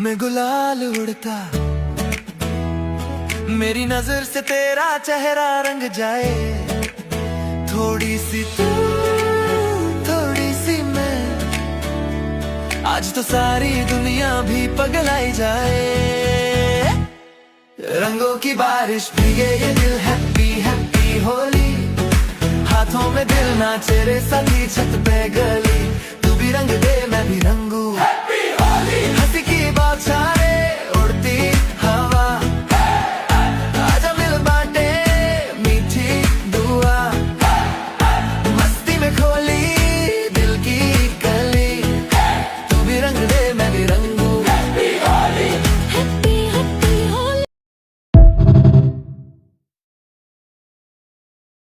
में गुलाल उड़ता, मेरी नजर से तेरा चेहरा रंग जाए। थोड़ी सी तू, थोड़ी सी मैं, आज तो सारी दुनिया भी पगलाई जाए। रंगों की बारिश भीगे ये दिल, हैप्पी हैप्पी होली। हाथों में दिल नाचे रे सभी छत पे गली। तू भी रंग दे मैं भी रंगू, हैप्पी होली। हंसी की बात